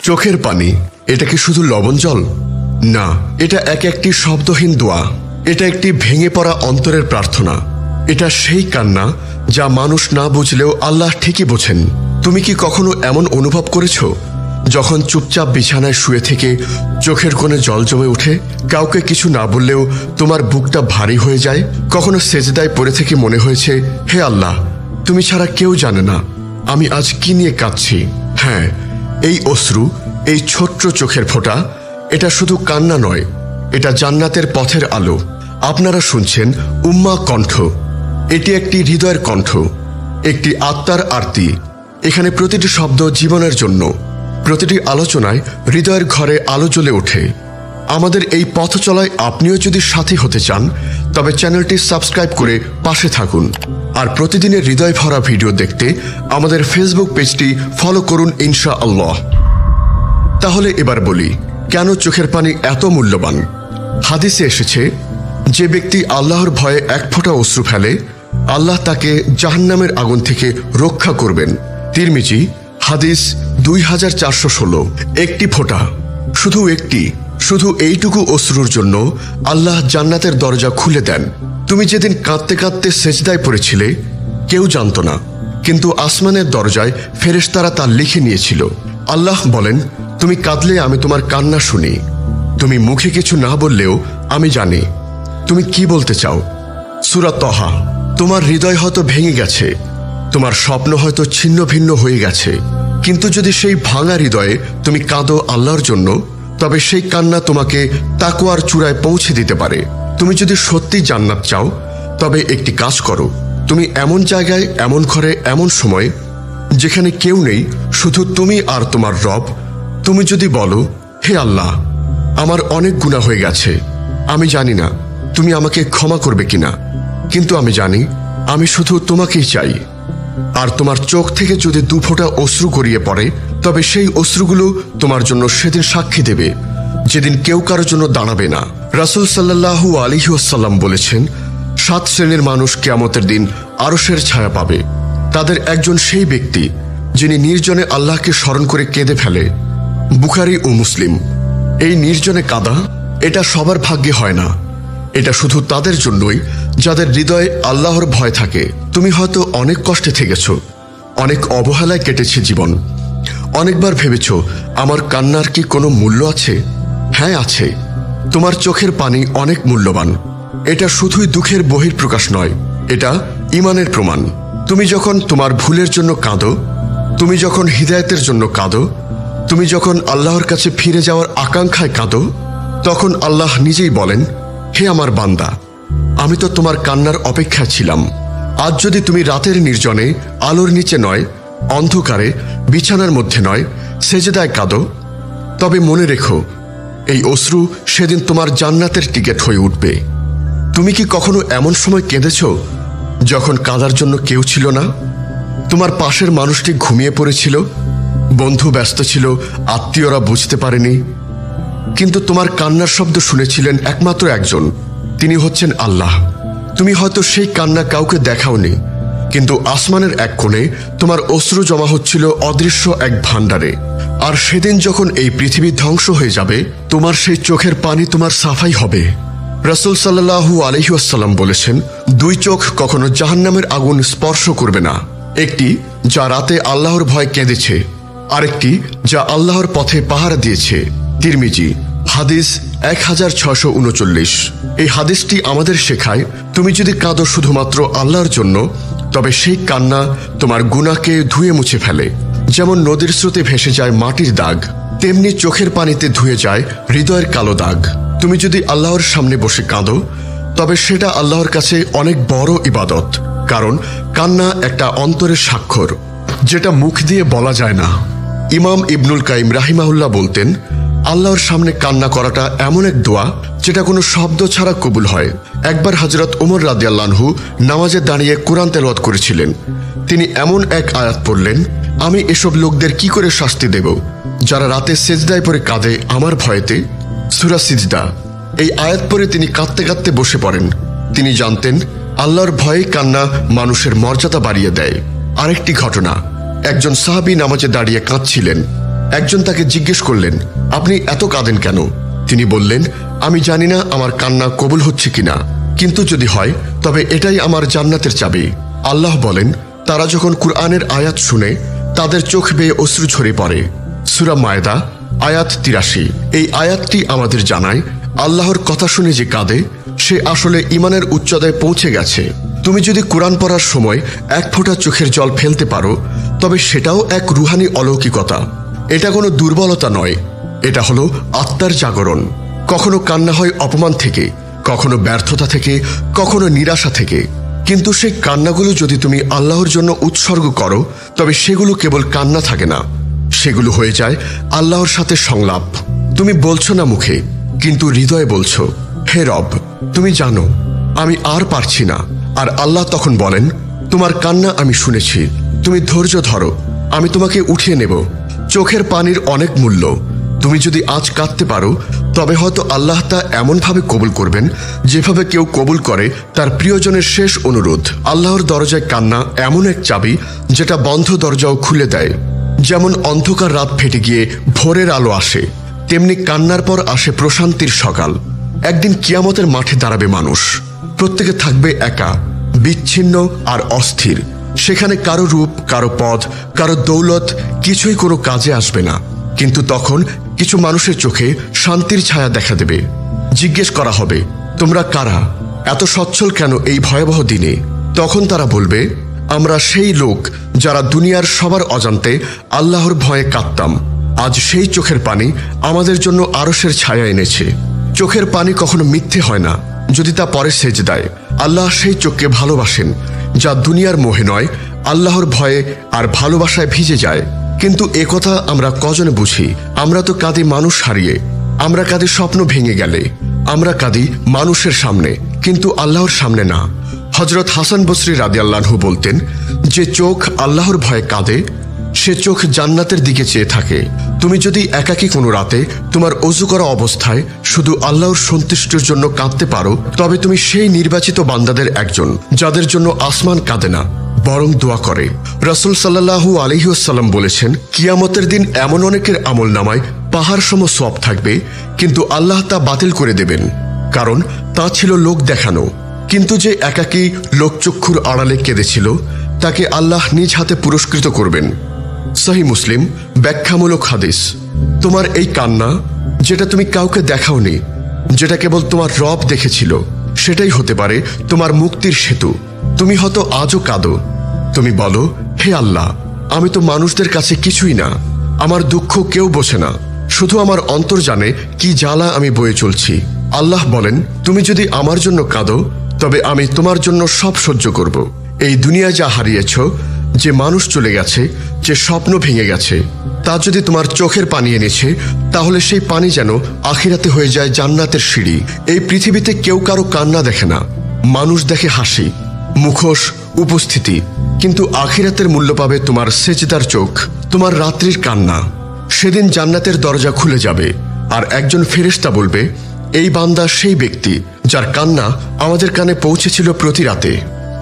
চোখের পানি এটা কি শুধু লবণ জল? না, এটা একটি শব্দহীন দোয়া। এটা একটি ভেঙে পড়া অন্তরের প্রার্থনা। এটা সেই কান্না যা মানুষ না বুঝলেও আল্লাহ ঠিকই বোঝেন। তুমি কি কখনো এমন অনুভব করেছো যখন চুপচাপ বিছানায় শুয়ে থেকে চোখের কোণে জল জমে ওঠে, কাউকে কিছু না বললেও তোমার বুকটা ভারী হয়ে যায়? কখনো সেজদায় পড়ে থেকে মনে হয়েছে, হে আল্লাহ, তুমি ছাড়া কেউ জানে না আমি আজ কি নিয়ে কাঁদছি। হ্যাঁ, এই অশ্রু, এই ছোট্ট চোখের ফোঁটা, এটা শুধু কান্না নয়, এটা জান্নাতের পথের আলো। আপনারা শুনছেন উম্মা কণ্ঠ। এটি একটি হৃদয়ের কণ্ঠ, একটি আত্মার আরতি। এখানে প্রতিটি শব্দ জীবনের জন্য, প্রতিটি আলোচনায় হৃদয়ের ঘরে আলো জ্বলে ওঠে। আমাদের এই পথ চলায় আপনিও যদি সাথী হতে চান, তবে চ্যানেলটি সাবস্ক্রাইব করে পাশে থাকুন। আর প্রতিদিনের হৃদয় ভরা ভিডিও দেখতে আমাদের ফেসবুক পেজটি ফলো করুন ইনশাআল্লাহ। তাহলে এবার বলি, কেন চোখের পানি এত মূল্যবান? হাদিসে এসেছে, যে ব্যক্তি আল্লাহর ভয়ে এক ফোঁটা অশ্রু ফেলে, আল্লাহ তাকে জাহান্নামের আগুন থেকে রক্ষা করবেন। তিরমিজি হাদিস 2416। একটি ফোঁটা, শুধু এইটুকু অশ্রুর জন্য আল্লাহ জান্নাতের দরজা খুলে দেন। তুমি যেদিন কাঁদতে কাঁদতে সেজদায় পড়েছিলে, কেউ জানত না, কিন্তু আসমানের দরজায় ফেরেশতারা তা লিখে নিয়েছিল। আল্লাহ বলেন, তুমি কাঁদলে আমি তোমার কান্না শুনি। তুমি মুখে কিছু না বললেও আমি জানি তুমি কি বলতে চাও। সূরা তহা। তোমার হৃদয় হয়তো ভেঙে গেছে, তোমার স্বপ্ন হয়তো ছিন্ন ভিন্ন হয়ে গেছে, কিন্তু যদি সেই ভাঙা হৃদয়ে তুমি কাঁদো আল্লাহর জন্য, তবে সেই কান্না তোমাকে তাকওয়ার চূড়ায় পৌঁছে দিতে পারে। তুমি যদি সত্যি জান্নাত চাও, তবে একটি কাজ করো। তুমি এমন জায়গায়, এমন ঘরে, এমন সময় যেখানে কেউ নেই, শুধু তুমি আর তোমার রব, তুমি যদি বলো, হে আল্লাহ, আমার অনেক গুনাহ হয়ে গেছে, আমি জানি না তুমি আমাকে ক্ষমা করবে কিনা, কিন্তু আমি জানি আমি শুধু তোমাকেই চাই। আর তোমার চোখ থেকে যদি দুফোঁটা অশ্রু গড়িয়ে পড়ে, তবে সেই অশ্রুগুলো তোমার জন্য সেদিন সাক্ষী দেবে, যেদিন কেউ কারোর জন্য দাঁড়াবে না। রাসূল সাল্লাল্লাহু আলাইহি ওয়াসাল্লাম বলেছেন, 7 শ্রেণীর মানুষ কিয়ামতের দিন আরশের ছায়া পাবে। তাদের একজন সেই ব্যক্তি যিনি নির্জনে আল্লাহকে স্মরণ করে কেঁদে ফেলে। বুখারী ও মুসলিম। এই নির্জনে কাঁদা, এটা সবার ভাগ্যে হয় না। এটা শুধু তাদের জন্যই যাদের হৃদয়ে আল্লাহর ভয় থাকে। তুমি হয়তো অনেক কষ্টে থেকেছ, অনেক অবহেলায় কেটেছে জীবন। অনেকবার ভেবেছ, আমার কান্নার কি কোনো মূল্য আছে? হ্যাঁ, আছে। তোমার চোখের পানি অনেক মূল্যবান। এটা শুধুই দুঃখের বহিঃপ্রকাশ নয়, এটা ঈমানের প্রমাণ। তুমি যখন তোমার ভুলের জন্য কাঁদো, তুমি যখন হিদায়াতের জন্য কাঁদো, তুমি যখন আল্লাহর কাছে ফিরে যাওয়ার আকাঙ্ক্ষায় কাঁদো, তখন আল্লাহ নিজেই বলেন, হে আমার বান্দা, আমি তো তোমার কান্নার অপেক্ষায় ছিলাম। আজ যদি তুমি রাতের নির্জনে, আলোর নিচে নয়, অন্ধকারে, বিছানার মধ্যে নয়, সেজদায় কাঁদো, তবে মনে রেখো, এই অশ্রু সেদিন তোমার জান্নাতের টিকিট হয়ে উঠবে। তুমি কি কখনো এমন সময় কেঁদেছ যখন কাঁদার জন্য কেউ ছিল না? তোমার পাশের মানুষটি ঘুমিয়ে পড়েছিল, বন্ধু ব্যস্ত ছিল, আত্মীয়রা বুঝতে পারেনি, কিন্তু তোমার কান্নার শব্দ শুনেছিলেন একমাত্র একজন, তিনি হচ্ছেন আল্লাহ। তুমি হয়তো সেই কান্না কাউকে দেখাওনি, কিন্তু আসমানের এক কোণে তোমার অশ্রু জমা হচ্ছিল অদৃশ্য এক ভাণ্ডারে। আর সেদিন যখন এই পৃথিবী ধ্বংস হয়ে যাবে, তোমার সেই চোখের পানি তোমার সাফাই হবে। রাসূল সাল্লাল্লাহু আলাইহি ওয়াসাল্লাম বলেছেন, 2 চোখ কখনো জাহান্নামের আগুন স্পর্শ করবে না। একটি যা রাতে আল্লাহর ভয় কেঁদেছে, আরেকটি যা আল্লাহর পথে পাহারা দিয়েছে। তিরমিজি হাদিস 1639। এই হাদিসটি আমাদের শেখায়, তুমি যদি কাঁদো শুধুমাত্র আল্লাহর জন্য, তবে সেই কান্না তোমার গুনাহকে ধুয়ে মুছে ফেলে। যেমন নদীর স্রোতে ভেসে যায় মাটির দাগ, তেমনি চোখের পানিতে ধুয়ে যায় হৃদয়ের কালো দাগ। তুমি যদি আল্লাহর সামনে বসে কাঁদো, তবে সেটা আল্লাহর কাছে অনেক বড় ইবাদত, কারণ কান্না একটা অন্তরের স্বাক্ষর, যেটা মুখ দিয়ে বলা যায় না। ইমাম ইবনুল কাইম রাহিমাহুল্লাহ বলতেন, আল্লাহর সামনে কান্না করাটা এমন এক দোয়া যেটা কোনো শব্দ ছাড়া কবুল হয়। একবার হযরত ওমর রাদিয়াল্লাহু আনহু নামাজে দাঁড়িয়ে কোরআন তেলাওয়াত করেছিলেন। তিনি এমন এক আয়াত পড়লেন, আমি এসব লোকদের কি করে শাস্তি দেব যারা রাতে সেজদায় পড়ে কাঁদে আমার ভয়েতে। সূরা সিজদা। এই আয়াত পড়ে তিনি কাঁদতে কাঁদতে বসে পড়েন। তিনি জানতেন আল্লাহর ভয়ে কান্না মানুষের মর্যাদা বাড়িয়ে দেয়। আরেকটি ঘটনা, একজন সাহাবী নামাজে দাঁড়িয়ে কাঁদছিলেন। একজন তাকে জিজ্ঞেস করলেন, আপনি এত কাঁদেন কেন? তিনি বললেন, আমি জানি না আমার কান্না কবুল হচ্ছে কিনা, কিন্তু যদি হয় তবে এটাই আমার জান্নাতের চাবি। আল্লাহ বলেন, তারা যখন কুরআনের আয়াত শুনে তাদের চোখ বেয়ে অশ্রু ঝরে পড়ে। সূরা মায়দা আয়াত ৮৩। এই আয়াতটি আমাদের জানায়, আল্লাহর কথা শুনে যে কাঁদে সে আসলে ঈমানের উচ্চতায় পৌঁছে গেছে। তুমি যদি কোরআন পড়ার সময় এক ফোঁটা চোখের জল ফেলতে পারো তবে সেটাও এক রুহানি অলৌকিকতা। এটা কোনো দুর্বলতা নয়, এটা হলো আত্মার জাগরণ। কখনো কান্না হয় অপমান থেকে, কখনো ব্যর্থতা থেকে, কখনো নিরাশা থেকে। কিন্তু সেই কান্নাগুলো যদি তুমি আল্লাহর জন্য উৎসর্গ করো তবে সেগুলো কেবল কান্না থাকে না, সেগুলো হয়ে যায় আল্লাহর সাথে সংলাপ। তুমি বলছো না মুখে, কিন্তু হৃদয়ে বলছো, হে রব, তুমি জানো আমি আর পারছি না। আর আল্লাহ তখন বলেন, তোমার কান্না আমি শুনেছি, তুমি ধৈর্য ধরো, আমি তোমাকে উঠিয়ে নেব। চোখের পানির অনেক মূল্য। তুমি যদি আজ কাঁদতে পারো তবে হয়তো আল্লাহ তা এমনভাবে কবুল করবেন যেভাবে কেউ কবুল করে তার প্রিয়জনের শেষ অনুরোধ। আল্লাহর দরজায় কান্না এমন এক চাবি যেটা বন্ধ দরজাও খুলে দেয়। যেমন অন্ধকার রাত ফেটে গিয়ে ভোরের আলো আসে, তেমনি কান্নার পর আসে প্রশান্তির সকাল। একদিন কিয়ামতের মাঠে দাঁড়াবে মানুষ, প্রত্যেকে থাকবে একা, বিচ্ছিন্ন আর অস্থির। সেখানে কারো রূপ, কারো পদ, কারো দৌলত কিছুই কোনো কাজে আসবে না। কিন্তু তখন কিছু মানুষের চোখে শান্তির ছায়া দেখা দেবে। জিজ্ঞেস করা হবে, তোমরা কারা? এত সচ্ছল কেন এই ভয়াবহ দিনে? তখন তারা বলবে, আমরা সেই লোক যারা দুনিয়ার সবার অজান্তে আল্লাহর ভয়ে কাঁদতাম। আজ সেই চোখের পানি আমাদের জন্য আরশের ছায়া এনেছে। চোখের পানি কখনো মিথ্যে হয় না যদি তা পরে সেজদায়। আল্লাহ সেই চোখকে ভালোবাসেন যা দুনিয়ার মোহে নয়, আল্লাহর ভয়ে আর ভালোবাসায় ভিজে যায়। কিন্তু একথা আমরা কজনে বুঝি? আমরা তো কাঁদি মানুষ হারিয়ে, আমরা কাঁদি স্বপ্ন ভেঙে গেলে, আমরা কাঁদি মানুষের সামনে, কিন্তু আল্লাহর সামনে না। হযরত হাসান বসরি রাদিয়াল্লাহু আনহু বলতেন, যে চোখ আল্লাহর ভয়ে কাঁদে সে চোখ জান্নাতের দিকে চেয়ে থাকে। তুমি যদি একাকী কোনো রাতে তোমার ওযু করা অবস্থায় শুধু আল্লাহর সন্তুষ্টির জন্য কাঁদতে পারো তবে তুমি সেই নির্বাচিত বান্দাদের একজন যাদের জন্য আসমান কাঁদে না, বরং দোয়া করে। রাসূল সাল্লাল্লাহু আলাইহি ওয়াসাল্লাম বলেছেন, কিয়ামতের দিন এমন অনেকের আমলনামায় পাহাড় সম সওয়াব থাকবে, কিন্তু আল্লাহ তা বাতিল করে দেবেন, কারণ তা ছিল লোক দেখানো। কিন্তু যে একাকী লোকচক্ষুর আড়ালে কেঁদেছিল তাকে আল্লাহ নিজ হাতে পুরস্কৃত করবেন। সহিহ মুসলিম ব্যাখ্যামূলক হাদিস। তোমার এই কান্না, যেটা তুমি কাউকে দেখাওনি, যেটা কেবল তোমার রব দেখেছিল, সেটাই হতে পারে তোমার মুক্তির সেতু। তুমি হয়তো আজও কাঁদো, তুমি বলো, হে আল্লাহ, আমি তো মানুষদের কাছে কিছুই না, আমার দুঃখ কেউ বোঝে না, শুধু আমার অন্তর জানে কি জ্বালা আমি বয়ে চলছি। আল্লাহ বলেন, তুমি যদি আমার জন্য কাঁদো তবে আমি তোমার জন্য সব সহ্য করব। এই দুনিয়ায় যা হারিয়েছ, যে মানুষ চলে গেছে, যে স্বপ্ন ভেঙে গেছে, তা যদি তোমার চোখের পানি এনেছে তাহলে সেই পানি যেন আখিরাতে হয়ে যায় জান্নাতের সিঁড়ি। এই পৃথিবীতে কেউ কারো কান্না দেখে না, মানুষ দেখে হাসি, মুখোশ, উপস্থিতি, কিন্তু আখিরাতের মূল্য পাবে তোমার সেজদার চোখ, তোমার রাত্রির কান্না। সেদিন জান্নাতের দরজা খুলে যাবে আর একজন ফেরেশতা বলবে, এই বান্দা সেই ব্যক্তি যার কান্না আমাদের কানে পৌঁছেছিল প্রতি রাতে।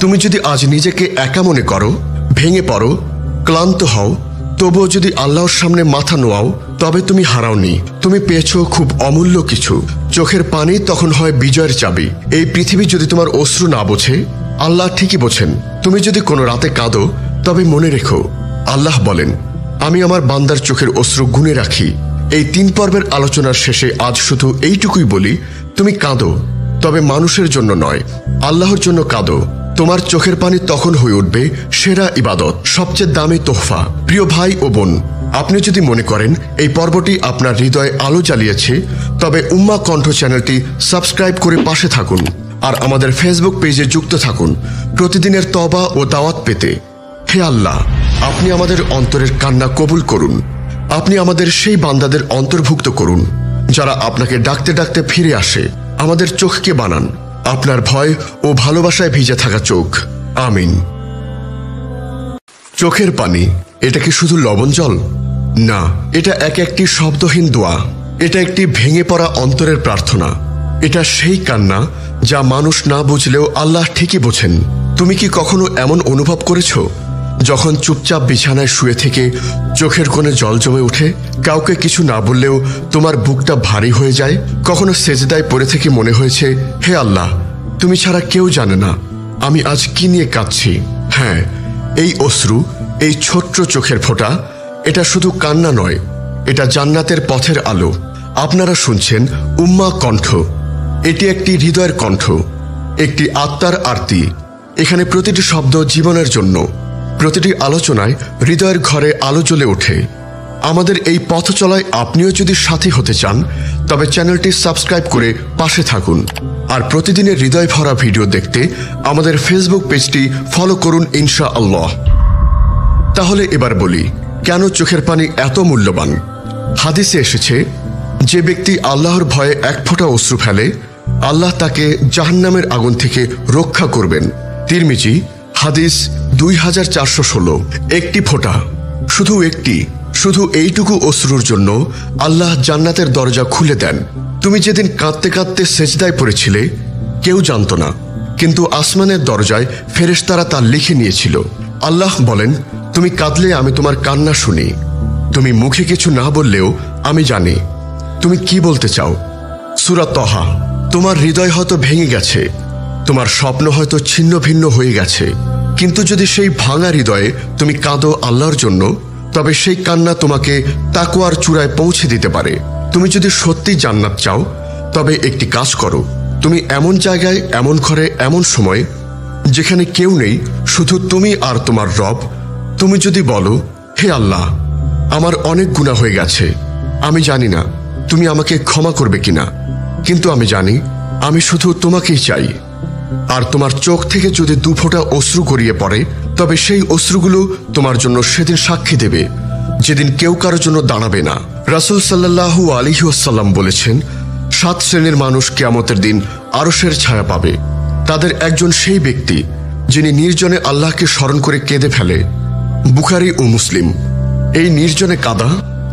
তুমি যদি আজ নিজেকে একা মনে করো, ভেঙে পড়ো, ক্লান্ত হও, তবুও যদি আল্লাহর সামনে মাথা নোয়াও তবে তুমি হারাওনি, তুমি পেয়েছো খুব অমূল্য কিছু। চোখের পানি তখন হয় বিজয়ের চাবি। এই পৃথিবী যদি তোমার অশ্রু না বোঝে, আল্লাহ ঠিকই বোঝেন। তুমি যদি কোনো রাতে কাঁদো তবে মনে রেখো, আল্লাহ বলেন, আমি আমার বান্দার চোখের অশ্রু গুণে রাখি। এই 3 পর্বের আলোচনার শেষে আজ শুধু এইটুকুই বলি, তুমি কাঁদো, তবে মানুষের জন্য নয়, আল্লাহর জন্য কাঁদো। তোমার চোখের পানি তখন হয়ে উঠবে সেরা ইবাদত, সবচেয়ে দামি তোহফা। প্রিয় ভাই ও বোন, আপনি যদি মনে করেন এই পর্বটি আপনার হৃদয়ে আলো জ্বালিয়েছে তবে উম্মাহ কণ্ঠ চ্যানেলটি সাবস্ক্রাইব করে পাশে থাকুন আর আমাদের ফেসবুক পেজে যুক্ত থাকুন প্রতিদিনের তওবা ও দাওয়াত পেতে। হে আল্লাহ, আপনি আমাদের অন্তরের কান্না কবুল করুন। আপনি আমাদের সেই বান্দাদের অন্তর্ভুক্ত করুন যারা আপনাকে ডাকতে ডাকতে ফিরে আসে। আমাদের চোখকে বানান আপনার ভয় ও ভালোবাসায় ভিজে থাকা চোখ। আমিন। চোখের পানি, এটা কি শুধু লবণ জল? না, এটা একটি শব্দহীন দোয়া। এটা একটি ভেঙে পড়া অন্তরের প্রার্থনা। এটা সেই কান্না যা মানুষ না বুঝলেও আল্লাহ ঠিকই বোঝেন। তুমি কি কখনো এমন অনুভব করেছো যখন চুপচাপ বিছানায় শুয়ে থেকে চোখের কোণে জল জমে ওঠে, কাউকে কিছু না বললেও তোমার বুকটা ভারী হয়ে যায়, কখনো সেজদায় পড়ে থেকে মনে হয়েছে, হে আল্লাহ, তুমি ছাড়া কেউ জানে না আমি আজ কি নিয়ে কাঁদছি। হ্যাঁ, এই অশ্রু, এই ছোট্ট চোখের ফোঁটা, এটা শুধু কান্না নয়, এটা জান্নাতের পথের আলো। আপনারা শুনছেন উম্মা কণ্ঠ। এটি একটি হৃদয়ের কণ্ঠ, একটি আত্মার আরতি। এখানে প্রতিটি শব্দ জীবনের জন্য, প্রতিটি আলোচনায় হৃদয়ের ঘরে আলো জ্বলে ওঠে। আমাদের এই পথ চলায় আপনিও যদি সাথী হতে চান, তবে চ্যানেলটি সাবস্ক্রাইব করে পাশে থাকুন। আর প্রতিদিনের হৃদয় ভরা ভিডিও দেখতে আমাদের ফেসবুক পেজটি ফলো করুন ইনশাআল্লাহ। তাহলে এবার বলি, কেন চোখের পানি এত মূল্যবান? হাদিসে এসেছে, যে ব্যক্তি আল্লাহর ভয়ে এক ফোঁটা অশ্রু ফেলে, আল্লাহ তাকে জাহান্নামের আগুন থেকে রক্ষা করবেন। তিরমিজি, হাদিস 2416। একটি ফোঁটা, শুধু একটি, শুধু এইটুকু অশ্রুর জন্য আল্লাহ জান্নাতের দরজা খুলে দেন। তুমি যেদিন কাঁদতে কাঁদতে সেজদায় পড়েছিলে, কেউ জানত না, কিন্তু আসমানের দরজায় ফেরেশতারা তা লিখে নিয়েছিল। আল্লাহ বলেন, তুমি কাঁদলে আমি তোমার কান্না শুনি, তুমি মুখে কিছু না বললেও আমি জানি তুমি কি বলতে চাও। সূরা তহা। তোমার হৃদয় হয়তো ভেঙে গেছে, তোমার স্বপ্ন হয়তো ছিন্ন ভিন্ন হয়ে গেছে, কিন্তু যদি সেই ভাঙা হৃদয়ে তুমি কাঁদো আল্লাহর জন্য, তবে সেই কান্না তোমাকে তাকওয়ার চূড়ায় পৌঁছে দিতে পারে। তুমি যদি সত্যি জান্নাত চাও, তবে একটি কাজ করো। তুমি এমন জায়গায়, এমন ঘরে, এমন সময় যেখানে কেউ নেই, শুধু তুমি আর তোমার রব, তুমি যদি বলো, হে আল্লাহ, আমার অনেক গুনাহ হয়ে গেছে, আমি জানি না তুমি আমাকে ক্ষমা করবে কিনা, কিন্তু আমি জানি আমি শুধু তোমাকেই চাই। আর তোমার চোখ থেকে যদি দুফোঁটা অশ্রু গড়িয়ে পড়ে, তবে সেই অশ্রুগুলো তোমার জন্য সেদিন সাক্ষী দেবে, যেদিন কেউ কারোর জন্য দাঁড়াবে না। রাসূল সাল্লাল্লাহু আলাইহি ওয়াসাল্লাম বলেছেন, 7 শ্রেণীর মানুষ কিয়ামতের দিন আরশের ছায়া পাবে। তাদের একজন সেই ব্যক্তি যিনি নির্জনে আল্লাহকে স্মরণ করে কেঁদে ফেলে। বুখারী ও মুসলিম। এই নির্জনে কাঁদা,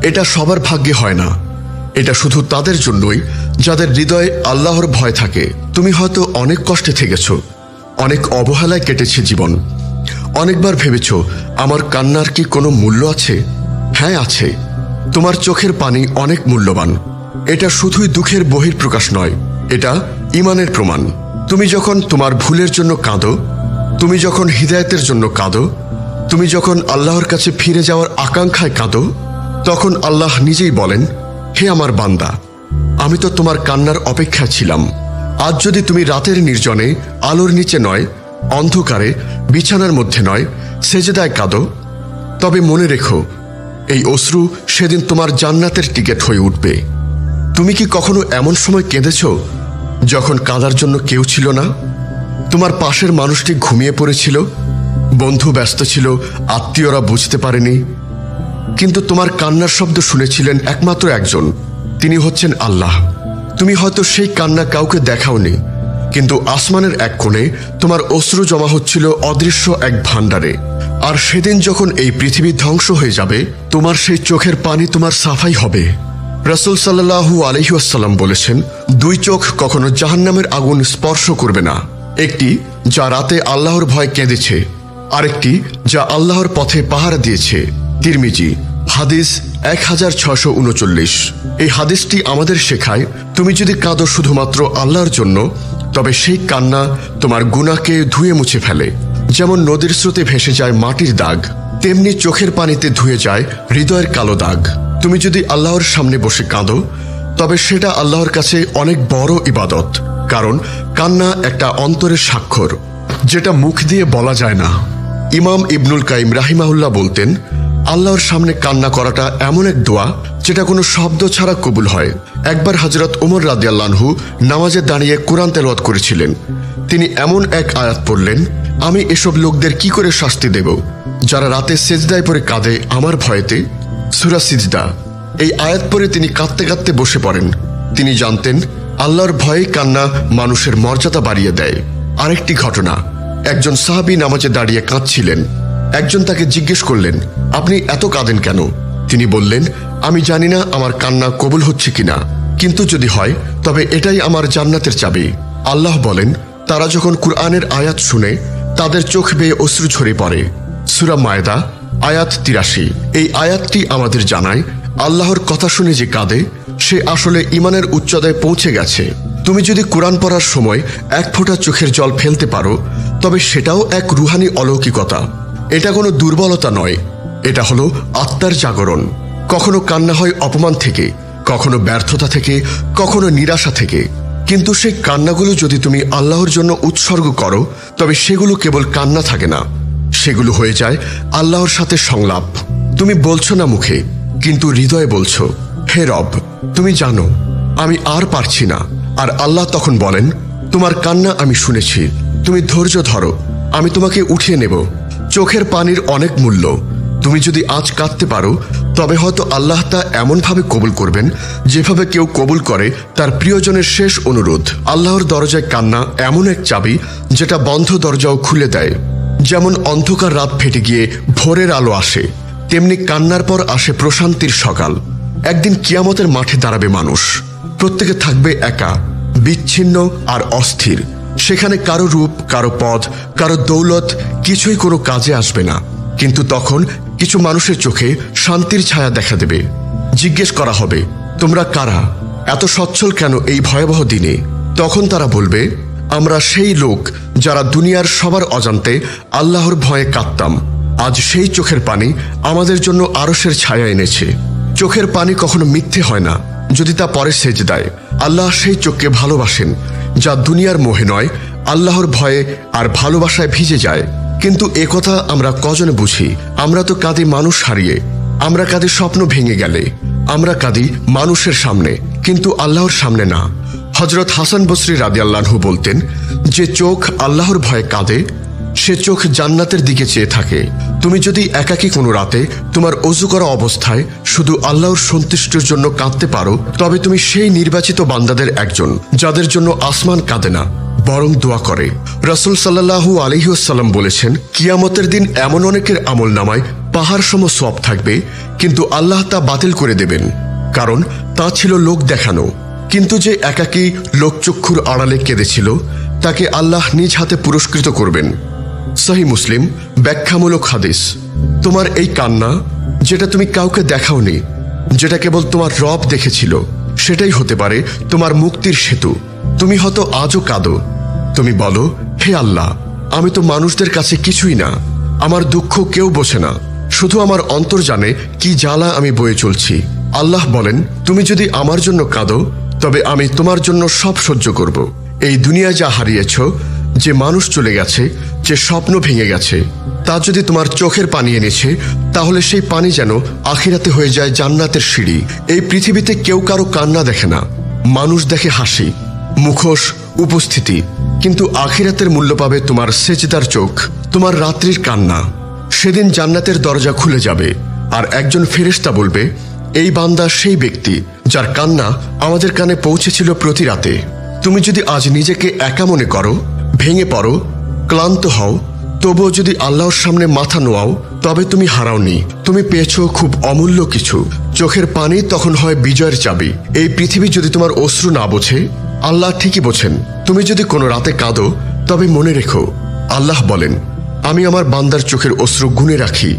এটা সবার ভাগ্যে হয় না। এটা শুধু তাদের জন্যই যাদের হৃদয়ে আল্লাহর ভয় থাকে। তুমি হয়তো অনেক কষ্টে থেকেছ, অনেক অবহেলায় কেটেছে জীবন। অনেকবার ভেবেছ, আমার কান্নার কি কোনো মূল্য আছে? হ্যাঁ, আছে। তোমার চোখের পানি অনেক মূল্যবান। এটা শুধুই দুঃখের বহিঃপ্রকাশ নয়, এটা ঈমানের প্রমাণ। তুমি যখন তোমার ভুলের জন্য কাঁদো, তুমি যখন হিদায়াতের জন্য কাঁদো, তুমি যখন আল্লাহর কাছে ফিরে যাওয়ার আকাঙ্ক্ষায় কাঁদো, তখন আল্লাহ নিজেই বলেন, হে আমার বান্দা, আমি তো তোমার কান্নার অপেক্ষায় ছিলাম। আজ যদি তুমি রাতের নির্জনে, আলোর নিচে নয়, অন্ধকারে, বিছানার মধ্যে নয়, সেজদায় কাঁদো, তবে মনে রেখো, এই অশ্রু সেদিন তোমার জান্নাতের টিকিট হয়ে উঠবে। তুমি কি কখনো এমন সময় কেঁদেছ যখন কাঁদার জন্য কেউ ছিল না? তোমার পাশের মানুষটি ঘুমিয়ে পড়েছিল, বন্ধু ব্যস্ত ছিল, আত্মীয়রা বুঝতে পারেনি, কিন্তু তোমার কান্নার শব্দ শুনেছিলেন একমাত্র একজন, তিনি হচ্ছেন আল্লাহ। তুমি হয়তো সেই কান্না কাউকে দেখাওনি, কিন্তু আসমানের এক কোণে তোমার অশ্রু জমা হচ্ছিল অদৃশ্য এক ভাণ্ডারে। আর সেদিন যখন এই পৃথিবী ধ্বংস হয়ে যাবে, তোমার সেই চোখের পানি তোমার সাফাই হবে। রাসূল সাল্লাল্লাহু আলাইহি ওয়াসাল্লাম বলেছেন, 2 চোখ কখনো জাহান্নামের আগুন স্পর্শ করবে না। একটি যা রাতে আল্লাহর ভয় কেঁদেছে, আরেকটি যা আল্লাহর পথে পাহারা দিয়েছে। তিরমিজি, হাদিস 1639। এই হাদিসটি আমাদের শেখায়, তুমি যদি কাঁদো শুধুমাত্র আল্লাহর জন্য, তবে সেই কান্না তোমার গুনাহকে ধুয়ে মুছে ফেলে। যেমন নদীর স্রোতে ভেসে যায় মাটির দাগ, তেমনি চোখের পানিতে ধুয়ে যায় হৃদয়ের কালো দাগ। তুমি যদি আল্লাহর সামনে বসে কাঁদো, তবে সেটা আল্লাহর কাছে অনেক বড় ইবাদত, কারণ কান্না একটা অন্তরের স্বাক্ষর, যেটা মুখ দিয়ে বলা যায় না। ইমাম ইবনুল কাইম রাহিমাহুল্লাহ বলতেন, আল্লাহর সামনে কান্না করাটা এমন এক দোয়া যেটা কোনো শব্দ ছাড়া কবুল হয়। একবার হযরত ওমর রাদিয়াল্লাহু আনহু নামাজে দাঁড়িয়ে কোরআন তেলাওয়াত করেছিলেন। তিনি এমন এক আয়াত পড়লেন, আমি এসব লোকদের কি করে শাস্তি দেব যারা রাতে সেজদায় পড়ে কাঁদে আমার ভয়েতে। সূরা সিজদা। এই আয়াত পড়ে তিনি কাঁদতে কাঁদতে বসে পড়েন। তিনি জানতেন আল্লাহর ভয়ে কান্না মানুষের মর্যাদা বাড়িয়ে দেয়। আরেকটি ঘটনা, একজন সাহাবী নামাজে দাঁড়িয়ে কাঁদছিলেন। একজন তাকে জিজ্ঞেস করলেন, আপনি এত কাঁদেন কেন? তিনি বললেন, আমি জানি না আমার কান্না কবুল হচ্ছে কিনা, কিন্তু যদি হয় তবে এটাই আমার জান্নাতের চাবি। আল্লাহ বলেন, তারা যখন কুরআনের আয়াত শুনে তাদের চোখ বেয়ে অশ্রু ঝরে পড়ে। সূরা মায়দা আয়াত ৮৩। এই আয়াতটি আমাদের জানায় আল্লাহর কথা শুনে যে কাঁদে সে আসলে ঈমানের উচ্চতায় পৌঁছে গেছে। তুমি যদি কোরআন পড়ার সময় এক ফোঁটা চোখের জল ফেলতে পারো তবে সেটাও এক রুহানি অলৌকিকতা। এটা কোনো দুর্বলতা নয়, এটা হলো আত্মার জাগরণ। কখনো কান্না হয় অপমান থেকে, কখনো ব্যর্থতা থেকে, কখনো নিরাশা থেকে। কিন্তু সেই কান্নাগুলো যদি তুমি আল্লাহর জন্য উৎসর্গ করো তবে সেগুলো কেবল কান্না থাকে না, সেগুলো হয়ে যায় আল্লাহর সাথে সংলাপ। তুমি বলছো না মুখে, কিন্তু হৃদয়ে বলছো, হে রব, তুমি জানো আমি আর পারছি না। আর আল্লাহ তখন বলেন, তোমার কান্না আমি শুনেছি, তুমি ধৈর্য ধরো, আমি তোমাকে উঠিয়ে নেব। চোখের পানির অনেক মূল্য। তুমি যদি আজ কাঁদতে পারো তবে হয়তো আল্লাহ তা এমনভাবে কবুল করবেন যেভাবে কেউ কবুল করে তার প্রিয়জনের শেষ অনুরোধ। আল্লাহর দরজায় কান্না এমন এক চাবি যেটা বন্ধ দরজাও খুলে দেয়। যেমন অন্ধকার রাত ফেটে গিয়ে ভোরের আলো আসে, তেমনি কান্নার পর আসে প্রশান্তির সকাল। একদিন কিয়ামতের মাঠে দাঁড়াবে মানুষ, প্রত্যেকে থাকবে একা, বিচ্ছিন্ন আর অস্থির। সেখানে কারো রূপ, কারো পদ, কারো দৌলত কিছুই কোনো কাজে আসবে না। কিন্তু তখন কিছু মানুষের চোখে শান্তির ছায়া দেখা দেবে। জিজ্ঞেস করা হবে, তোমরা কারা, এত সচ্ছল কেন এই ভয়াবহ দিনে? তখন তারা বলবে, আমরা সেই লোক যারা দুনিয়ার সবার অজান্তে আল্লাহর ভয়ে কাঁদতাম। আজ সেই চোখের পানি আমাদের জন্য আরশের ছায়া এনেছে। চোখের পানি কখনো মিথ্যে হয় না যদি তা পরে সেজদায়। আল্লাহ সেই চোখকে ভালোবাসেন যা দুনিয়ার মোহে নয়, আল্লাহর ভয়ে আর ভালোবাসায় ভিজে যায়। কিন্তু একথা আমরা কজনে বুঝি? আমরা তো কাঁদি মানুষ হারিয়ে, আমরা কাঁদি স্বপ্ন ভেঙে গেলে, আমরা কাঁদি মানুষের সামনে, কিন্তু আল্লাহর সামনে না। হযরত হাসান বসরি রাদিয়াল্লাহু আনহু বলতেন, যে চোখ আল্লাহর ভয়ে কাঁদে সে চোখ জান্নাতের দিকে চেয়ে থাকে। তুমি যদি একাকী কোনো রাতে তোমার ওযু করা অবস্থায় শুধু আল্লাহর সন্তুষ্টির জন্য কাঁদতে পারো তবে তুমি সেই নির্বাচিত বান্দাদের একজন যাদের জন্য আসমান কাঁদে না, বরং দোয়া করে। রাসূল সাল্লাল্লাহু আলাইহি ওয়াসাল্লাম বলেছেন, কিয়ামতের দিন এমন অনেকের আমলনামায় পাহাড় সম সওয়াব থাকবে, কিন্তু আল্লাহ তা বাতিল করে দেবেন, কারণ তা ছিল লোক দেখানো। কিন্তু যে একাকী লোকচক্ষুর আড়ালে কেঁদেছিল তাকে আল্লাহ নিজ হাতে পুরস্কৃত করবেন। সহিহ মুসলিম ব্যাখ্যামূলক হাদিস। তোমার এই কান্না, যেটা তুমি কাউকে দেখাওনি, যেটা কেবল তোমার রব দেখেছিল, সেটাই হতে পারে তোমার মুক্তির সেতু। তুমি হয়তো আজও কাঁদো, তুমি বলো, হে আল্লাহ, আমি তো মানুষদের কাছে কিছুই না, আমার দুঃখ কেউ বোঝে না, শুধু আমার অন্তর জানে কি জ্বালা আমি বয়ে চলছি। আল্লাহ বলেন, তুমি যদি আমার জন্য কাঁদো তবে আমি তোমার জন্য সব সহ্য করব। এই দুনিয়া যা হারিয়েছ, যে মানুষ চলে গেছে, যে স্বপ্ন ভেঙে গেছে, তা যদি তোমার চোখের পানি এনেছে তাহলে সেই পানি যেন আখিরাতে হয়ে যায় জান্নাতের সিঁড়ি। এই পৃথিবীতে কেউ কারো কান্না দেখে না, মানুষ দেখে হাসি, মুখোশ, উপস্থিতি, কিন্তু আখিরাতের মূল্য পাবে তোমার সেজদার চোখ, তোমার রাত্রির কান্না। সেদিন জান্নাতের দরজা খুলে যাবে আর একজন ফেরেশতা বলবে, এই বান্দা সেই ব্যক্তি যার কান্না আমাদের কানে পৌঁছেছিল প্রতি রাতে। তুমি যদি আজ নিজেকে একা মনে করো, ভেঙে পড়ো, ক্লান্ত হও, তবুও যদি আল্লাহর সামনে মাথা নোয়াও তবে তুমি হারাওনি, তুমি পেয়েছো খুব অমূল্য কিছু। চোখের পানি তখন হয় বিজয়ের চাবি। এই পৃথিবী যদি তোমার অশ্রু না বোঝে, আল্লাহ ঠিকই বোঝেন। তুমি যদি কোনো রাতে কাঁদো তবে মনে রেখো, আল্লাহ বলেন, আমি আমার বান্দার চোখের অশ্রু গুণে রাখি।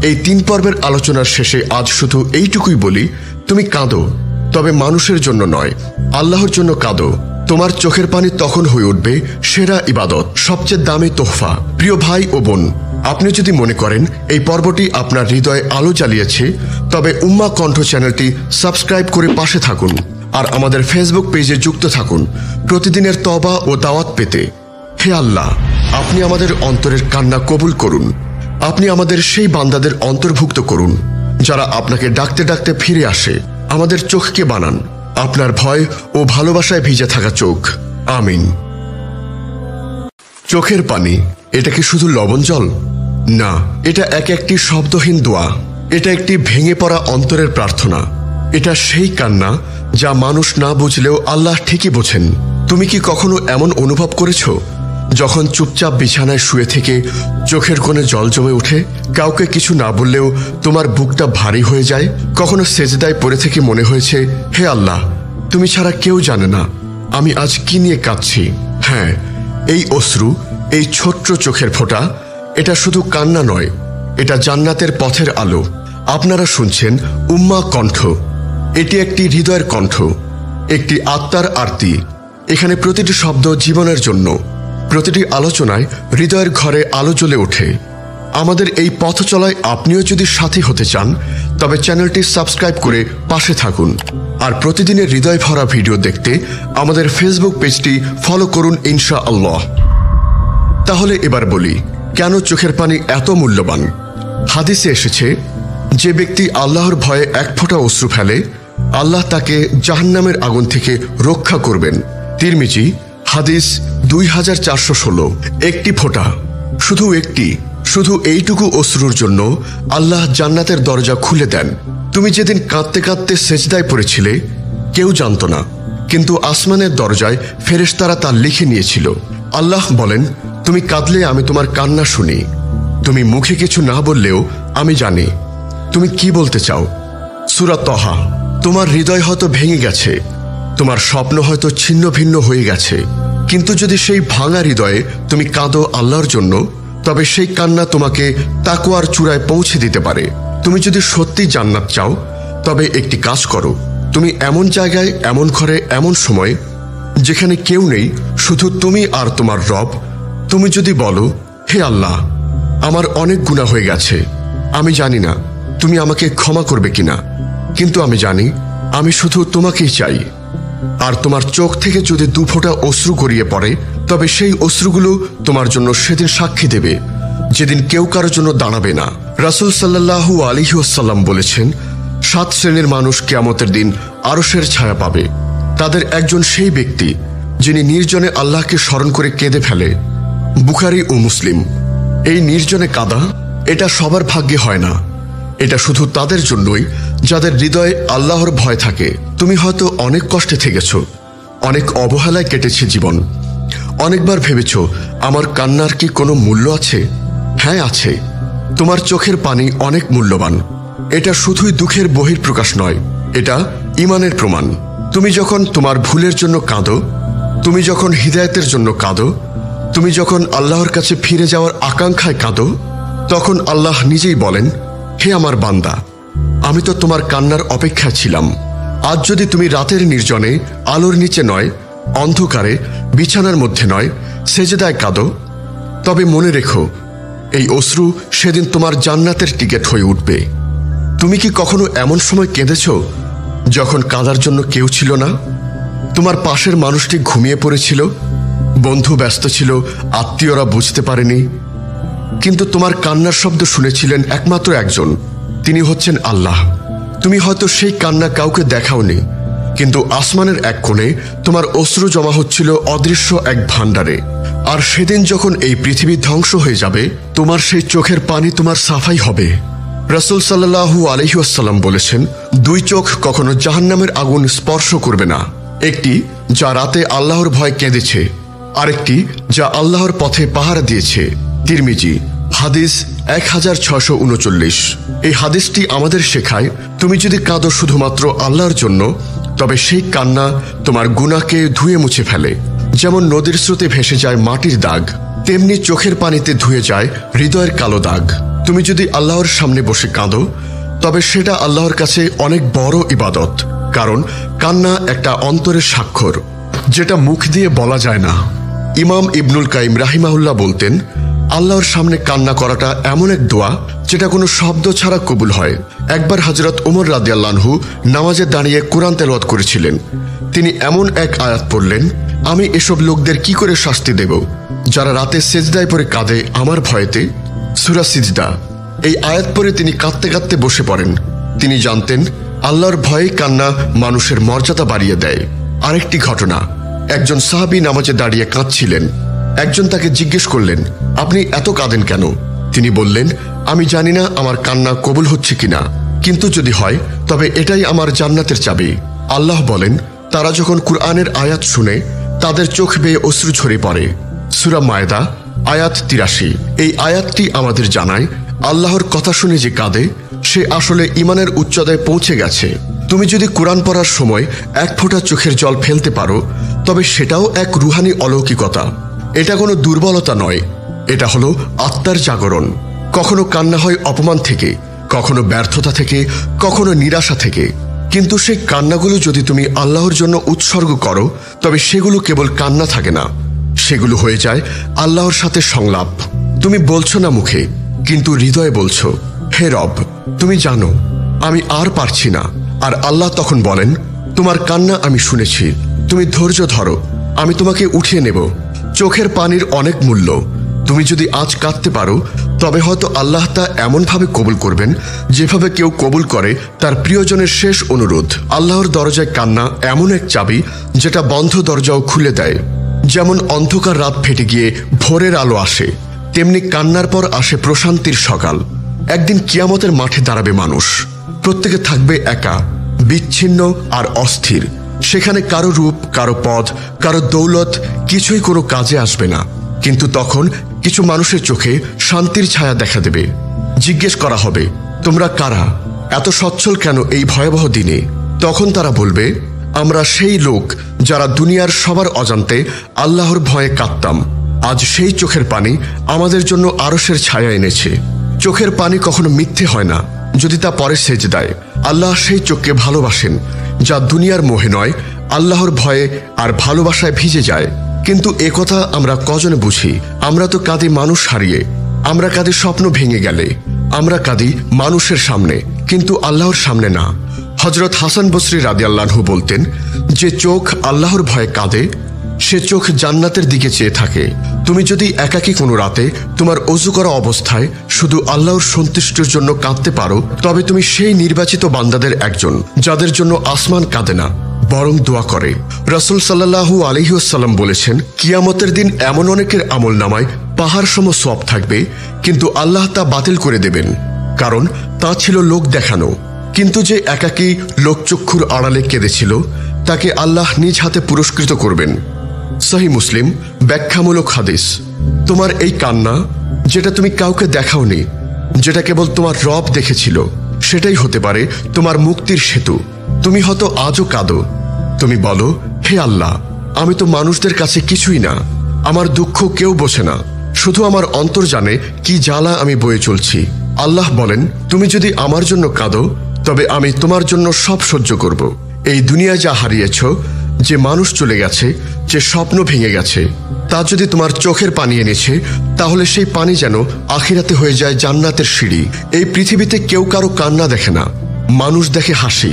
এই 3 পর্বের আলোচনার শেষে আজ শুধু এইটুকুই বলি, তুমি কাঁদো, তবে মানুষের জন্য নয়, আল্লাহর জন্য কাঁদো। তোমার চোখের পানি তখন হয়ে উঠবে সেরা ইবাদত, সবচেয়ে দামি তোহফা। প্রিয় ভাই ও বোন, আপনি যদি মনে করেন এই পর্বটি আপনার হৃদয়ে আলো জ্বালিয়েছে তবে উম্মাহ কণ্ঠ চ্যানেলটি সাবস্ক্রাইব করে পাশে থাকুন আর আমাদের ফেসবুক পেজে যুক্ত থাকুন প্রতিদিনের তওবা ও দাওয়াত পেতে। হে আল্লাহ, আপনি আমাদের অন্তরের কান্না কবুল করুন। আপনি আমাদের সেই বান্দাদের অন্তর্ভুক্ত করুন যারা আপনাকে ডাকতে ডাকতে ফিরে আসে। আমাদের চোখকে বানান আপনার ভয় ও ভালোবাসায় ভিজে থাকা চোখ। আমিন। চোখের পানি, এটা কি শুধু লবণ জল? না, এটা একটি শব্দহীন দোয়া। এটা একটি ভেঙে পড়া অন্তরের প্রার্থনা। এটা সেই কান্না যা মানুষ না বুঝলেও আল্লাহ ঠিকই বোঝেন। তুমি কি কখনো এমন অনুভব করেছো যখন চুপচাপ বিছানায় শুয়ে থেকে চোখের কোণে জল জমে ওঠে? কাউকে কিছু না বললেও তোমার বুকটা ভারী হয়ে যায়। কখনো সেজদায় পড়ে থেকে মনে হয়েছে, হে আল্লাহ, তুমি ছাড়া কেউ জানে না আমি আজ কি নিয়ে কাঁদছি। হ্যাঁ, এই অশ্রু, এই ছোট্ট চোখের ফোঁটা, এটা শুধু কান্না নয়, এটা জান্নাতের পথের আলো। আপনারা শুনছেন উম্মাহ কণ্ঠ। এটি একটি হৃদয়ের কণ্ঠ, একটি আত্মার আরতি। এখানে প্রতিটি শব্দ জীবনের জন্য, প্রতিটি আলোচনায় হৃদয়ের ঘরে আলো জ্বলে ওঠে। আমাদের এই পথ চলায় আপনিও যদি সাথী হতে চান, তবে চ্যানেলটি সাবস্ক্রাইব করে পাশে থাকুন। আর প্রতিদিনের হৃদয় ভরা ভিডিও দেখতে আমাদের ফেসবুক পেজটি ফলো করুন ইনশাআল্লাহ। তাহলে এবার বলি, কেন চোখের পানি এত মূল্যবান? হাদিসে এসেছে, যে ব্যক্তি আল্লাহর ভয়ে এক ফোঁটা অশ্রু ফেলে, আল্লাহ তাকে জাহান্নামের আগুন থেকে রক্ষা করবেন। তিরমিজি হাদিস 2416। একটি ফোঁটা, শুধু এইটুকু অশ্রুর জন্য আল্লাহ জান্নাতের দরজা খুলে দেন। তুমি যেদিন কাঁদতে কাঁদতে সেজদায় পড়েছিলে, কেউ জানত না, কিন্তু আসমানের দরজায় ফেরেশতারা তা লিখে নিয়েছিল। আল্লাহ বলেন, তুমি কাঁদলে আমি তোমার কান্না শুনি, তুমি মুখে কিছু না বললেও আমি জানি তুমি কি বলতে চাও। সূরা তহা। তোমার হৃদয় হয়তো ভেঙে গেছে, তোমার স্বপ্ন হয়তো ছিন্ন ভিন্ন হয়ে গেছে, কিন্তু যদি সেই ভাঙা হৃদয়ে তুমি কাঁদো আল্লাহর জন্য, তবে সেই কান্না তোমাকে তাকওয়ার চূড়ায় পৌঁছে দিতে পারে। তুমি যদি সত্যি জান্নাত চাও, তবে একটি কাজ করো। তুমি এমন জায়গায়, এমন ঘরে, এমন সময় যেখানে কেউ নেই, শুধু তুমি আর তোমার রব। তুমি যদি বলো, হে আল্লাহ, আমার অনেক গুনাহ হয়ে গেছে, আমি জানি না তুমি আমাকে ক্ষমা করবে কিনা, কিন্তু আমি জানি আমি শুধু তোমাকেই চাই। আর তোমার চোখ থেকে যদি দুফোঁটা অশ্রু গড়িয়ে পড়ে, তবে সেই অশ্রুগুলো তোমার জন্য সেদিন সাক্ষী দেবে, যেদিন কেউ কারোর জন্য দাঁড়াবে না। রাসূল সাল্লাল্লাহু আলাইহি ওয়াসাল্লাম বলেছেন, 7 শ্রেণীর মানুষ কিয়ামতের দিন আরশের ছায়া পাবে। তাদের একজন সেই ব্যক্তি যিনি নির্জনে আল্লাহকে স্মরণ করে কেঁদে ফেলে। বুখারী ও মুসলিম। এই নির্জনে কাঁদা, এটা সবার ভাগ্যে হয় না। এটা শুধু তাদের জন্যই যাদের হৃদয়ে আল্লাহর ভয় থাকে। তুমি হয়তো অনেক কষ্টে থেকেছ, অনেক অবহেলায় কেটেছে জীবন। অনেকবার ভেবেছ, আমার কান্নার কি কোনো মূল্য আছে? হ্যাঁ, আছে। তোমার চোখের পানি অনেক মূল্যবান। এটা শুধুই দুঃখের বহিঃপ্রকাশ নয়, এটা ঈমানের প্রমাণ। তুমি যখন তোমার ভুলের জন্য কাঁদো, তুমি যখন হিদায়াতের জন্য কাঁদো, তুমি যখন আল্লাহর কাছে ফিরে যাওয়ার আকাঙ্ক্ষায় কাঁদো, তখন আল্লাহ নিজেই বলেন, হে আমার বান্দা, আমি তো তোমার কান্নার অপেক্ষায় ছিলাম। আজ যদি তুমি রাতের নির্জনে, আলোর নিচে নয়, অন্ধকারে, বিছানার মধ্যে নয়, সেজদায় কাঁদো, তবে মনে রেখো, এই অশ্রু সেদিন তোমার জান্নাতের টিকিট হয়ে উঠবে। তুমি কি কখনো এমন সময় কেঁদেছ যখন কাঁদার জন্য কেউ ছিল না? তোমার পাশের মানুষটি ঘুমিয়ে পড়েছিল, বন্ধু ব্যস্ত ছিল, আত্মীয়রা বুঝতে পারেনি, কিন্তু তোমার কান্নার শব্দ শুনেছিলেন একমাত্র একজন, তিনি হচ্ছেন আল্লাহ। তুমি হয়তো সেই কান্না কাউকে দেখাওনি, কিন্তু আসমানের এক কোণে তোমার অশ্রু জমা হচ্ছিল অদৃশ্য এক ভাণ্ডারে। আর সেদিন যখন এই পৃথিবী ধ্বংস হয়ে যাবে, তোমার সেই চোখের পানি তোমার সাফাই হবে। রাসূল সাল্লাল্লাহু আলাইহি ওয়াসাল্লাম বলেছেন, 2 চোখ কখনো জাহান্নামের আগুন স্পর্শ করবে না। একটি যা রাতে আল্লাহর ভয় কেঁদেছে, আরেকটি যা আল্লাহর পথে পাহারা দিয়েছে। তিরমিজি হাদিস 1639। এই হাদিসটি আমাদের শেখায়, তুমি যদি কাঁদো শুধুমাত্র আল্লাহর জন্য, তবে সেই কান্না তোমার গুনাহকে ধুয়ে মুছে ফেলে। যেমন নদীর স্রোতে ভেসে যায় মাটির দাগ, তেমনি চোখের পানিতে ধুয়ে যায় হৃদয়ের কালো দাগ। তুমি যদি আল্লাহর সামনে বসে কাঁদো, তবে সেটা আল্লাহর কাছে অনেক বড় ইবাদত, কারণ কান্না একটা অন্তরের স্বাক্ষর, যেটা মুখ দিয়ে বলা যায় না। ইমাম ইবনুল কাইম রাহিমাহুল্লাহ বলতেন, আল্লাহর সামনে কান্না করাটা এমন এক দোয়া যেটা কোনো শব্দ ছাড়া কবুল হয়। একবার হযরত ওমর রাদিয়াল্লাহু আনহু নামাজে দাঁড়িয়ে কোরআন তেলাওয়াত করেছিলেন। তিনি এমন এক আয়াত পড়লেন, আমি এসব লোকদের কি করে শাস্তি দেব যারা রাতে সেজদায় পড়ে কাঁদে আমার ভয়েতে। সূরা সিজদা। এই আয়াত পড়ে তিনি কাঁদতে কাঁদতে বসে পড়েন। তিনি জানতেন আল্লাহর ভয়ে কান্না মানুষের মর্যাদা বাড়িয়ে দেয়। আরেকটি ঘটনা, একজন সাহাবী নামাজে দাঁড়িয়ে কাঁদছিলেন। একজন তাকে জিজ্ঞেস করলেন, আপনি এত কাঁদেন কেন? তিনি বললেন, আমি জানি না আমার কান্না কবুল হচ্ছে কিনা, কিন্তু যদি হয় তবে এটাই আমার জান্নাতের চাবি। আল্লাহ বলেন, তারা যখন কুরআনের আয়াত শুনে তাদের চোখ বেয়ে অশ্রু ঝরে পড়ে। সূরা মায়দা আয়াত 83। এই আয়াতটি আমাদের জানায়, আল্লাহর কথা শুনে যে কাঁদে সে আসলে ঈমানের উচ্চতায় পৌঁছে গেছে। তুমি যদি কোরআন পড়ার সময় এক ফোঁটা চোখের জল ফেলতে পারো, তবে সেটাও এক রুহানি অলৌকিকতা। এটা কোনো দুর্বলতা নয়, এটা হলো আত্মার জাগরণ। কখনো কান্না হয় অপমান থেকে, কখনো ব্যর্থতা থেকে, কখনো নিরাশা থেকে। কিন্তু সেই কান্নাগুলো যদি তুমি আল্লাহর জন্য উৎসর্গ করো, তবে সেগুলো কেবল কান্না থাকে না, সেগুলো হয়ে যায় আল্লাহর সাথে সংলাপ। তুমি বলছো না মুখে, কিন্তু হৃদয়ে বলছো, হে রব, তুমি জানো আমি আর পারছি না। আর আল্লাহ তখন বলেন, তোমার কান্না আমি শুনেছি, তুমি ধৈর্য ধরো, আমি তোমাকে উঠিয়ে নেব। চোখের পানির অনেক মূল্য। তুমি যদি আজ কাঁদতে পারো, তবে হয়তো আল্লাহ তা এমনভাবে কবুল করবেন যেভাবে কেউ কবুল করে তার প্রিয়জনের শেষ অনুরোধ। আল্লাহর দরজায় কান্না এমন এক চাবি যেটা বন্ধ দরজাও খুলে দেয়। যেমন অন্ধকার রাত ফেটে গিয়ে ভোরের আলো আসে, তেমনি কান্নার পর আসে প্রশান্তির সকাল। একদিন কিয়ামতের মাঠে দাঁড়াবে মানুষ, প্রত্যেকে থাকবে একা, বিচ্ছিন্ন আর অস্থির। সেখানে কারো রূপ, কারো পদ, কারো দৌলত কিছুই কোনো কাজে আসবে না। কিন্তু তখন কিছু মানুষের চোখে শান্তির ছায়া দেখা দেবে। জিজ্ঞেস করা হবে, তোমরা কারা, এত সচ্ছল কেন এই ভয়াবহ দিনে? তখন তারা বলবে, আমরা সেই লোক যারা দুনিয়ার সবার অজান্তে আল্লাহর ভয়ে কাঁদতাম। আজ সেই চোখের পানি আমাদের জন্য আরশের ছায়া এনেছে। চোখের পানি কখনো মিথ্যে হয় না যদি তা পরে সেজদায়। আল্লাহ সেই চোখকে ভালোবাসেন যা দুনিয়ার মোহে নয়, আল্লাহর ভয়ে আর ভালোবাসায় ভিজে যায়। কিন্তু একথা আমরা কজনে বুঝি? আমরা তো কাঁদি মানুষ হারিয়ে, আমরা কাঁদি স্বপ্ন ভেঙে গেলে, আমরা কাঁদি মানুষের সামনে, কিন্তু আল্লাহর সামনে না। হযরত হাসান বসরি রাদিয়াল্লাহু আনহু বলতেন, যে চোখ আল্লাহর ভয়ে কাঁদে সে চোখ জান্নাতের দিকে চেয়ে থাকে। তুমি যদি একাকী কোনো রাতে তোমার ওযু করা অবস্থায় শুধু আল্লাহর সন্তুষ্টির জন্য কাঁদতে পারো, তবে তুমি সেই নির্বাচিত বান্দাদের একজন যাদের জন্য আসমান কাঁদে না, বরং দোয়া করে। রাসূল সাল্লাল্লাহু আলাইহি ওয়াসাল্লাম বলেছেন, কিয়ামতের দিন এমন অনেকের আমলনামায় পাহাড় সম সওয়াব থাকবে, কিন্তু আল্লাহ তা বাতিল করে দেবেন, কারণ তা ছিল লোক দেখানো। কিন্তু যে একাকী লোকচক্ষুর আড়ালে কেঁদেছিল, তাকে আল্লাহ নিজ হাতে পুরস্কৃত করবেন। সহিহ মুসলিম, ব্যাখ্যামূলক হাদিস। তোমার এই কান্না, যেটা তুমি কাউকে দেখাওনি, যেটা কেবল তোমার রব দেখেছিল, সেটাই হতে পারে তোমার মুক্তির সেতু। তুমি হয়তো আজও কাঁদো, তুমি বলো, হে আল্লাহ, আমি তো মানুষদের কাছে কিছুই না, আমার দুঃখ কেউ বোঝে না, শুধু আমার অন্তর জানে কি জ্বালা আমি বয়ে চলছি। আল্লাহ বলেন, তুমি যদি আমার জন্য কাঁদো, তবে আমি তোমার জন্য সব সহ্য করব। এই দুনিয়ায় যা হারিয়েছ, যে মানুষ চলে গেছে, যে স্বপ্ন ভেঙে গেছে, তা যদি তোমার চোখের পানি এনেছে, তাহলে সেই পানি যেন আখিরাতে হয়ে যায় জান্নাতের সিঁড়ি। এই পৃথিবীতে কেউ কারো কান্না দেখে না, মানুষ দেখে হাসি,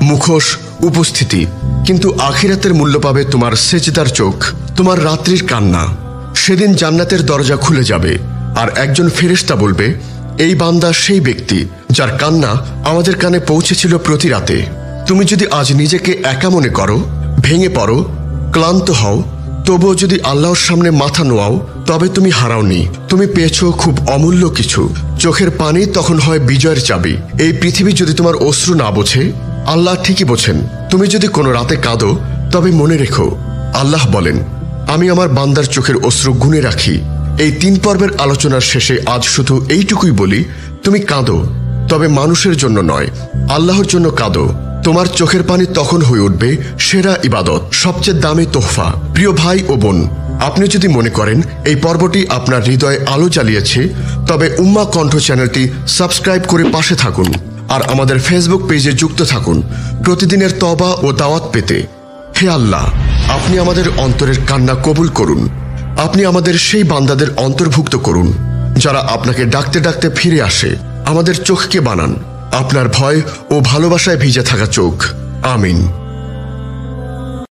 মুখোশ, উপস্থিতি। কিন্তু আখিরাতের মূল্য পাবে তোমার সেজদার চোখ, তোমার রাত্রির কান্না। সেদিন জান্নাতের দরজা খুলে যাবে, আর একজন ফেরেশতা বলবে, এই বান্দা সেই ব্যক্তি যার কান্না আমাদের কানে পৌঁছেছিল প্রতি রাতে। তুমি যদি আজ নিজেকে একা মনে করো, ভেঙে পড়ো, ক্লান্ত হও, তবুও যদি আল্লাহর সামনে মাথা নোয়াও, তবে তুমি হারাওনি, তুমি পেয়েছো খুব অমূল্য কিছু। চোখের পানি তখন হয় বিজয়ের চাবি। এই পৃথিবী যদি তোমার অশ্রু না বোঝে, আল্লাহ ঠিকই বোঝেন। তুমি যদি কোনো রাতে কাঁদো, তবে মনে রেখো, আল্লাহ বলেন, আমি আমার বান্দার চোখের অশ্রু গুণে রাখি। এই 3 পর্বের আলোচনার শেষে আজ শুধু এইটুকুই বলি, তুমি কাঁদো, তবে মানুষের জন্য নয়, আল্লাহর জন্য কাঁদো। তোমার চোখের পানি তখন হয়ে উঠবে সেরা ইবাদত, সবচেয়ে দামি তোহফা। প্রিয় ভাই ও বোন, আপনি যদি মনে করেন এই পর্বটি আপনার হৃদয়ে আলো জ্বালিয়েছে, তবে উম্মাহ কণ্ঠ চ্যানেলটি সাবস্ক্রাইব করে পাশে থাকুন, আর আমাদের ফেসবুক পেজে যুক্ত থাকুন প্রতিদিনের তওবা ও দাওয়াত পেতে। হে আল্লাহ, আপনি আমাদের অন্তরের কান্না কবুল করুন। আপনি আমাদের সেই বান্দাদের অন্তর্ভুক্ত করুন যারা আপনাকে ডাকতে ডাকতে ফিরে আসে। আমাদের চোখকে বানান আপনার ভয় ও ভালোবাসায় ভিজে থাকা চোখ। আমিন।